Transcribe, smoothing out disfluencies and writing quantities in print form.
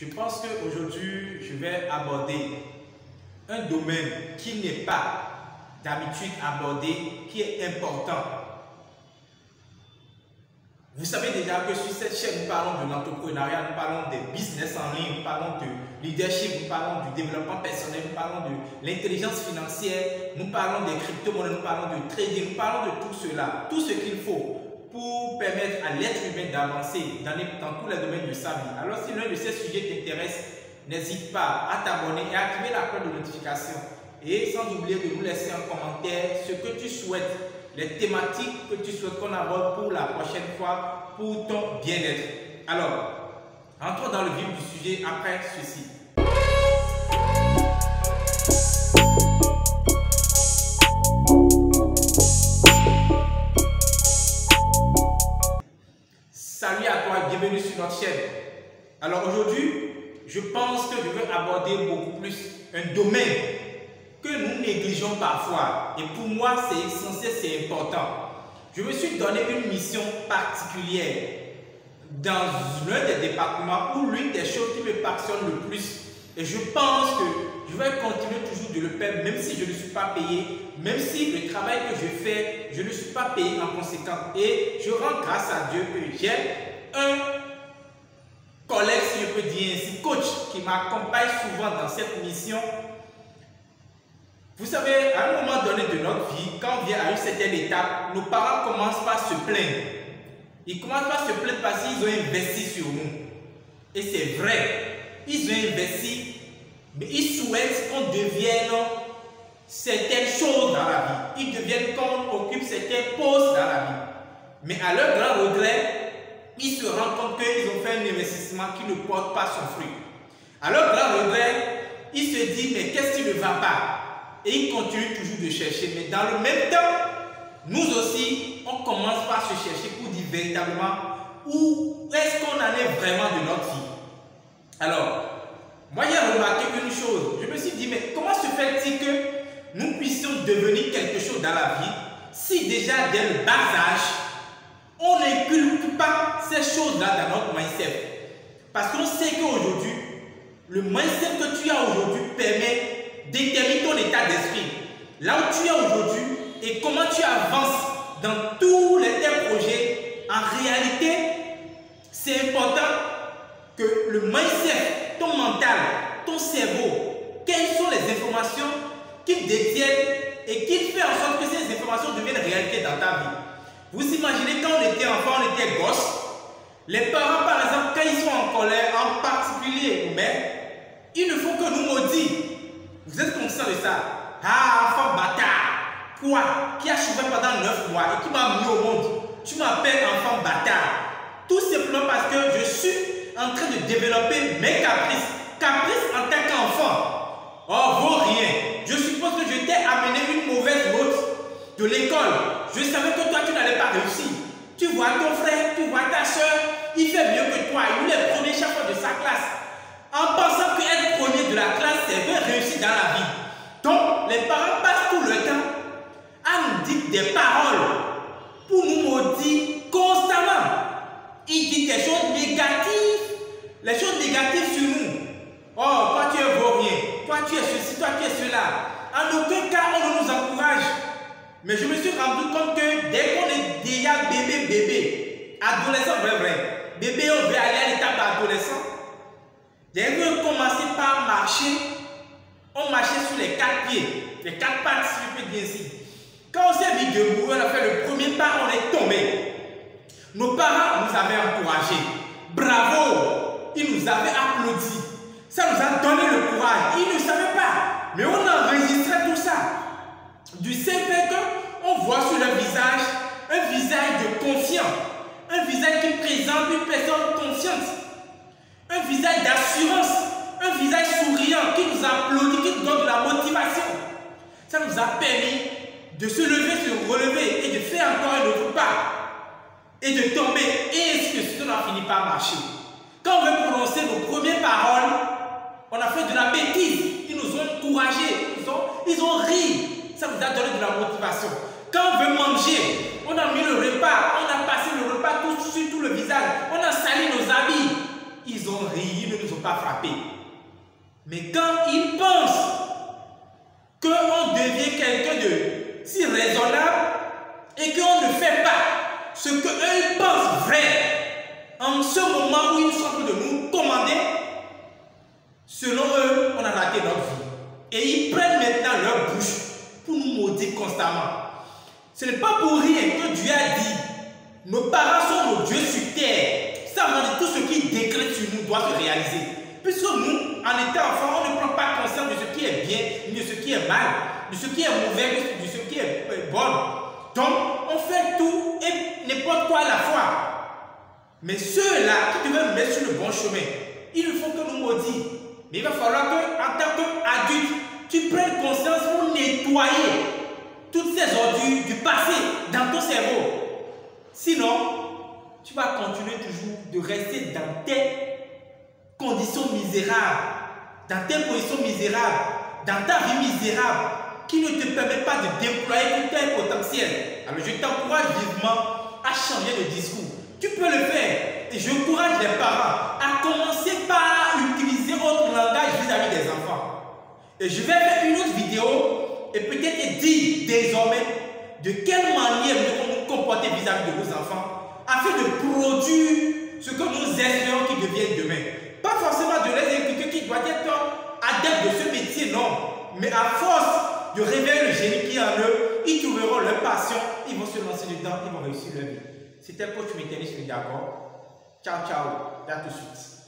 Je pense qu'aujourd'hui, je vais aborder un domaine qui n'est pas d'habitude abordé, qui est important. Vous savez déjà que sur cette chaîne, nous parlons de l'entrepreneuriat, nous parlons des business en ligne, nous parlons de leadership, nous parlons du développement personnel, nous parlons de l'intelligence financière, nous parlons des crypto-monnaies, nous parlons de trading, nous parlons de tout cela, tout ce qu'il faut pour permettre à l'être humain d'avancer dans tous les domaines de sa vie. Alors si l'un de ces sujets t'intéresse, n'hésite pas à t'abonner et à activer la cloche de notification. Et sans oublier de nous laisser en commentaire ce que tu souhaites, les thématiques que tu souhaites qu'on aborde pour la prochaine fois, pour ton bien-être. Alors, entrons dans le vif du sujet après ceci. Salut à toi, bienvenue sur notre chaîne. Alors aujourd'hui, je pense que je vais aborder beaucoup plus un domaine que nous négligeons parfois. Et pour moi, c'est essentiel, c'est important. Je me suis donné une mission particulière dans l'un des départements où l'une des choses qui me passionne le plus. Et je pense que je vais continuer toujours de le faire, même si je ne suis pas payé, même si le travail que je fais, je ne suis pas payé en conséquence. Et je rends grâce à Dieu que j'ai un collègue, si je peux dire ainsi, coach, qui m'accompagne souvent dans cette mission. Vous savez, à un moment donné de notre vie, quand on vient à une certaine étape, nos parents commencent par se plaindre. Ils commencent par se plaindre parce qu'ils ont investi sur nous. Et c'est vrai, ils ont investi, mais ils souhaitent qu'on devienne certaines choses dans la vie. Ils deviennent qu'on occupe certains postes dans la vie. Mais à leur grand regret, ils se rendent compte qu'ils ont fait un investissement qui ne porte pas son fruit. À leur grand regret, ils se disent, mais qu'est-ce qui ne va pas? Et ils continuent toujours de chercher. Mais dans le même temps, nous aussi, on commence par se chercher pour dire véritablement où est-ce qu'on en est vraiment de notre vie. Alors, moi j'ai remarqué une chose. Je me suis dit, mais comment se fait-il que nous puissions devenir quelque chose dans la vie si déjà dès le bas âge, on n'inculque pas ces choses-là dans notre mindset? Parce qu'on sait qu'aujourd'hui, le mindset que tu as aujourd'hui permet détermine ton état d'esprit, là où tu es aujourd'hui et comment tu avances dans tous tes projets. En réalité, c'est important que le mindset, ton mental, ton cerveau, quelles sont les informations qu'ils détiennent et qu'ils font en sorte que ces informations deviennent réalité dans ta vie. Vous imaginez quand on était enfant, on était gosse, les parents par exemple, quand ils sont en colère, en particulier nous-mêmes, ils ne font que nous maudire. Vous êtes conscient de ça? Ah, enfant bâtard! Quoi? Qui a chouvé pendant 9 mois et qui m'a mis au monde? Tu m'appelles enfant bâtard. Tout simplement parce que je suis en train de développer mes caprices. Caprices en tant qu'enfant. Oh, vaut rien. Je suppose que je t'ai amené une mauvaise note de l'école. Je savais que toi, tu n'allais pas réussir. Tu vois ton frère, tu vois ta soeur, il fait mieux que toi. Il est le premier chaque fois de sa classe. En pensant qu'être premier de la classe, c'est bien réussir dans la vie. Donc, les parents passent tout le temps à nous dire des paroles pour nous maudire constamment. Ils disent des choses négatives, les choses négatives sur nous. Oh, toi tu es vaurien, toi tu es ceci, toi tu es cela. En aucun cas, on ne nous encourage. Mais je me suis rendu compte que dès qu'on est déjà bébé, adolescent, vrai, bébé, on veut aller à l'étape adolescent. Dès qu'on commençait par marcher, on marchait sur les 4 pieds, les 4 pattes, si je peux dire ainsi. Quand on s'est mis debout, on a fait le premier pas, on est tombé. Nos parents nous avaient encouragés. Bravo! Ils nous avaient applaudi. Ça nous a donné le courage. Ils ne savaient pas. Mais on enregistrait tout ça. Du simple fait qu'on voit sur leur visage un visage de confiant. Un visage qui présente une personne confiante. Un visage d'assurance, un visage souriant qui nous applaudit, qui nous donne de la motivation. Ça nous a permis de se lever, se relever et de faire encore un autre pas. Et de tomber. Et ainsi de suite, on a fini par marcher. Quand on veut prononcer nos premières paroles, on a fait de la bêtise. Ils nous ont encouragés, ils ont ri. Ça nous a donné de la motivation. Quand on veut manger, on a mis le repas, on a passé le repas sur tout le visage, on a sali nos habits. Ils ont ri, ils ne nous ont sont pas frappés. Mais quand ils pensent qu'on devient quelqu'un de si raisonnable et qu'on ne fait pas ce qu'eux ils pensent vrai, en ce moment où ils sont en train de nous commander, selon eux, on a raté notre vie. Et ils prennent maintenant leur bouche pour nous maudire constamment. Ce n'est pas pour rien que Dieu a dit, nos parents sont nos dieux sur terre. Ça veut dire tout ce qu'ils décrètent sur nous doit se réaliser. Puisque nous, en étant enfants, on ne prend pas conscience de ce qui est bien, ni de ce qui est mal, de ce qui est mauvais, de ce qui est bon. Donc, on fait tout et n'importe quoi à la fois. Mais ceux-là qui devaient nous mettre sur le bon chemin, ils ne font que nous maudire. Mais il va falloir qu'en tant qu'adulte, tu prennes conscience pour nettoyer toutes ces ordures du passé dans ton cerveau. Sinon, tu vas continuer toujours de rester dans tes conditions misérables, dans tes positions misérables, dans ta vie misérable, qui ne te permet pas de déployer tout tes potentiels. Alors je t'encourage vivement à changer de discours. Tu peux le faire. Et j'encourage les parents à commencer par utiliser autre langage vis-à-vis des enfants. Et je vais faire une autre vidéo et peut-être dire désormais de quelle manière nous devons nous comporter vis-à-vis de nos enfants afin de produire ce que nous espérons qu'ils deviennent demain. Pas forcément de les inculquer qu'ils doivent être adeptes de ce métier, non. Mais à force de révéler le génie qui est en eux, ils trouveront leur passion, ils vont se lancer dedans, ils vont réussir leur vie. C'était Coach Mécanis, je suis d'accord. Ciao, ciao, et à tout de suite.